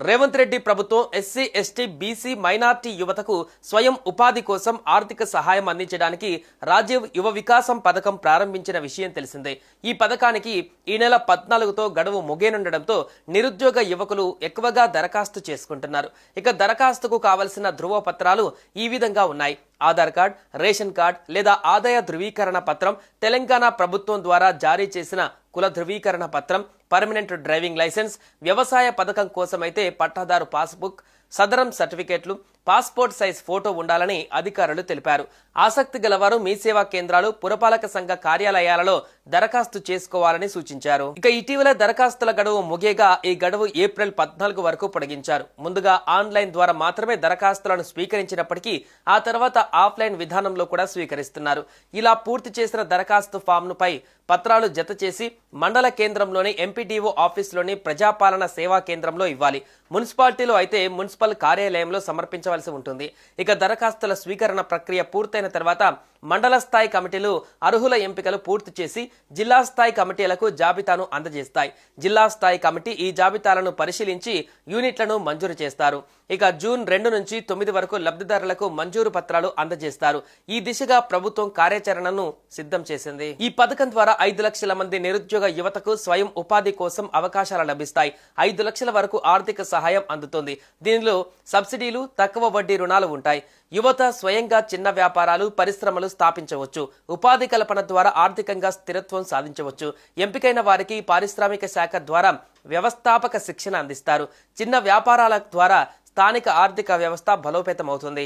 రేవంత్ రెడ్డి ప్రభుత్వం SC, ST, BC, minority యువతకు స్వయం ఉపాధి కోసం ఆర్థిక సహాయం అందించడానికి రాజీవ్ యువ వికాసం పథకం ప్రారంభించిన విషయం తెలిసిందే. ఈ పథకానికి ఈ నెల 14తో గడువు ముగియనుండడంతో నిరుద్యోగ యువకులు ఎక్కువగా దరఖాస్తు చేసుకుంటున్నారు. ఇక దరఖాస్తుకు కావలసిన ధృవపత్రాలు ఈ విధంగా ఉన్నాయి. ఆధార్ కార్డ్, రేషన్ కార్డ్ లేదా ఆదాయ ధృవీకరణ పత్రం, తెలంగాణ ప్రభుత్వం ద్వారా జారీ చేసిన కుల ధృవీకరణ పత్రం, పర్మనెంట్ డ్రైవింగ్ లైసెన్స్, వ్యవసాయ పథకం కోసమైతే పట్టాదారు పాస్బుక్, సదరం సర్టిఫికేట్లు, పాస్పోర్ట్ సైజ్ ఫోటో ఉండాలని అధికారులు తెలిపారు. ఆసక్తి గలవారు మీ సేవా కేంద్రాలు, పురపాలక సంఘ కార్యాలయాలలో దరఖాస్తు చేసుకోవాలని సూచించారు. ఇక ఇటీవల దరఖాస్తుల గడువు ముగియగా ఈ గడువు ఏప్రిల్ 14 వరకు పొడిగించారు. ముందుగా ఆన్లైన్ ద్వారా మాత్రమే దరఖాస్తులను స్వీకరించినప్పటికీ ఆ తర్వాత ఆఫ్లైన్ విధానంలో కూడా స్వీకరిస్తున్నారు. ఇలా పూర్తి చేసిన దరఖాస్తు ఫామ్నుపై పత్రాలు జత చేసి మండల కేంద్రంలోని ఎంపీడీఓ ఆఫీసులోని ప్రజాపాలన సేవా కేంద్రంలో ఇవ్వాలి. మున్సిపాలిటీలో అయితే మున్సిపల్ కార్యాలయంలో సమర్పించవలసి ఉంటుంది. ఇక దరఖాస్తుల స్వీకరణ ప్రక్రియ పూర్తయిన తర్వాత మండల స్థాయి కమిటీలు అర్హుల ఎంపికలు పూర్తి చేసి జిల్లా స్థాయి కమిటీలకు జాబితాను అందజేస్తాయి. జిల్లా స్థాయి కమిటీ ఈ జాబితాలను పరిశీలించి యూనిట్లను మంజూరు చేస్తారు. ఇక జూన్ 2 నుంచి 9 వరకు లబ్ధిదారులకు మంజూరు పత్రాలు అందజేస్తారు. ఈ దిశగా ప్రభుత్వం కార్యాచరణను సిద్ధం చేసింది. ఈ పథకం ద్వారా 5 లక్షల మంది నిరుద్యోగ యువతకు స్వయం ఉపాధి కోసం అవకాశాలు లభిస్తాయి. 5 లక్షల వరకు ఆర్థిక సహాయం అందుతుంది. దీనిలో సబ్సిడీలు, తక్కువ వడ్డీ రుణాలు ఉంటాయి. యువత స్వయంగా చిన్న వ్యాపారాలు, పరిశ్రమలు స్థాపించవచ్చు. ఉపాధి కల్పన ద్వారా ఆర్థికంగా స్థిరత్వం సాధించవచ్చు. ఎంపికైన వారికి పారిశ్రామిక శాఖ ద్వారా వ్యవస్థాపక శిక్షణ అందిస్తారు. చిన్న వ్యాపారాల ద్వారా స్థానిక ఆర్థిక వ్యవస్థ బలోపేతమవుతుంది.